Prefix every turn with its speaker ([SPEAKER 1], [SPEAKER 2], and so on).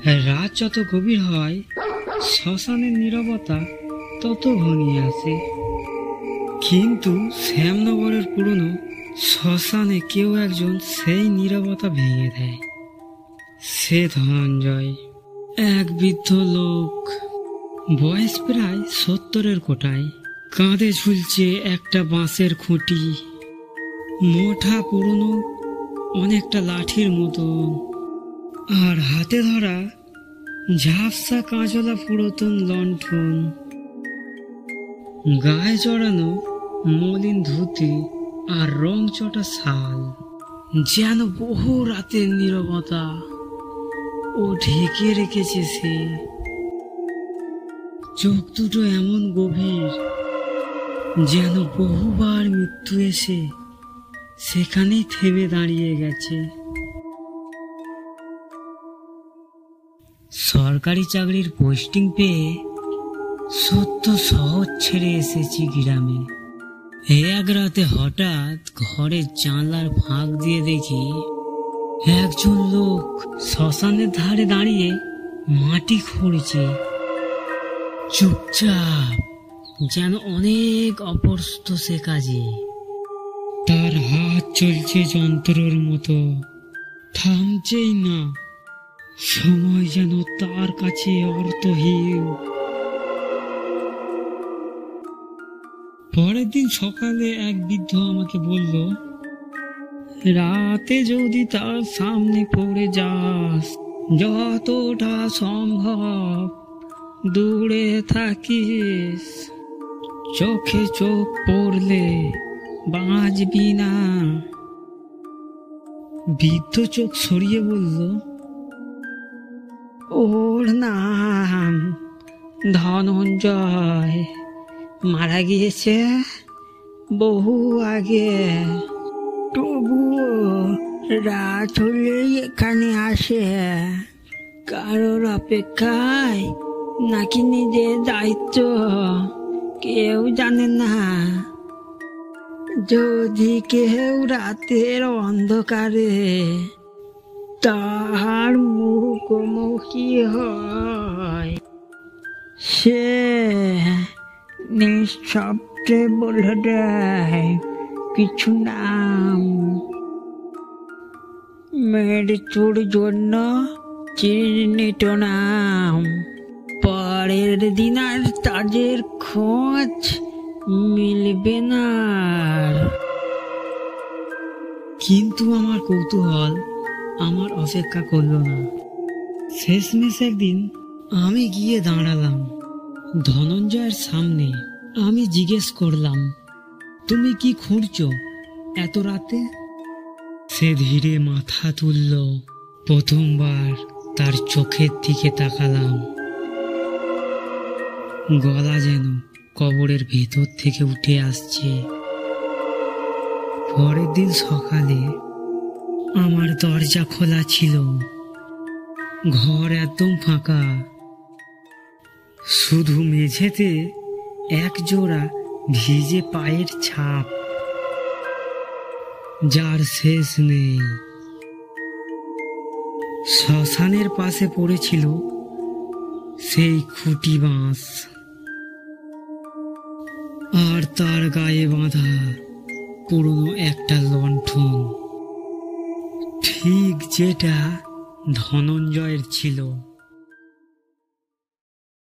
[SPEAKER 1] রাত যত গভীর হয় শ্মশানের নীরবতা তত ঘনিয়ে আসে। কিন্তু শ্যামনগরের পুরনো শ্মশানে কেউ একজন সেই নীরবতা ভেঙে দেয়। সে ধনঞ্জয়, এক বৃদ্ধ লোক, বয়স প্রায় 70-এর কোটায়। কাঁধে ঝুলছে একটা বাঁশের খুঁটি, মোটা পুরনো অনেকটা লাঠির মতন, আর হাতে ধরা ঝাপসা কাঁচলা পুরাতন লণ্ঠন। গায়ে জড়ানো মলিন ধুতি আর রং চটা শাল, যেন বহু রাতের নীরবতা ও ঢেকে রেখেছে সে। চোখ দুটো এমন গভীর যেন বহুবার মৃত্যু এসে সেখানেই থেমে দাঁড়িয়ে গেছে। সরকারি চাকরির পোস্টিং পেয়ে সত্য শহর ছেড়ে এসেছি গ্রামে। এক রাতে হঠাৎ ঘরের জানলার ফাঁক দিয়ে দেখি একজন লোক শ্মশানের ধারে দাঁড়িয়ে মাটি খুঁড়ছে, চুপচাপ, যেন অনেক অপরস্ত সে কাজে। তার হাত চলছে যন্ত্রর মতো, থামছেই না। সময় যেন তার কাছে অর্থহীন। পরের দিন সকালে এক বৃদ্ধ আমাকে বলল, রাতে যদি তার সামনে পড়ে যাস, যতটা সম্ভব দূরে থাকিস। চোখে চোখ পড়লে বাঁচবি না। বৃদ্ধ চোখ সরিয়ে বলল, ওর নাম ধনঞ্জয়, মারা গিয়েছে বহু আগে। তবুও রাত হলেই এখানে আসে, কারোর অপেক্ষায় নাকি নিজের দায়িত্ব কেউ জানে না। যদি কেউ রাতের অন্ধকারে তাহার মুখোমুখি হয়, সে নিঃশব্দে বলে দেয় কিছু নাম। মৃত্যুর জন্য চিহ্নিত নাম। পরের দিন আর তাদের খোঁজ মিলবে না। কিন্তু আমার কৌতূহল আমার অপেক্ষা করল না। শেষমেশ একদিন আমি গিয়ে দাঁড়ালাম ধনঞ্জয়ের সামনে। আমি জিজ্ঞেস করলাম, তুমি কি খুঁড়ছো এত রাতে? সে ধীরে মাথা তুলল। প্রথমবার তার চোখের দিকে তাকালাম, গলা যেন কবরের ভেতর থেকে উঠে আসছে। পরের দিন সকালে আমার দরজা খোলা ছিল। ঘর একদম ফাঁকা, শুধু মেঝেতে এক জোড়া ভিজে পায়ের ছাপ, যার শেষ নেই। শ্মশানের পাশে পড়েছিল সেই খুঁটি বাঁশ, আর তার গায়ে বাঁধা পুরনো একটা লণ্ঠন, ঠিক যেটা ধনঞ্জয়ের ছিল।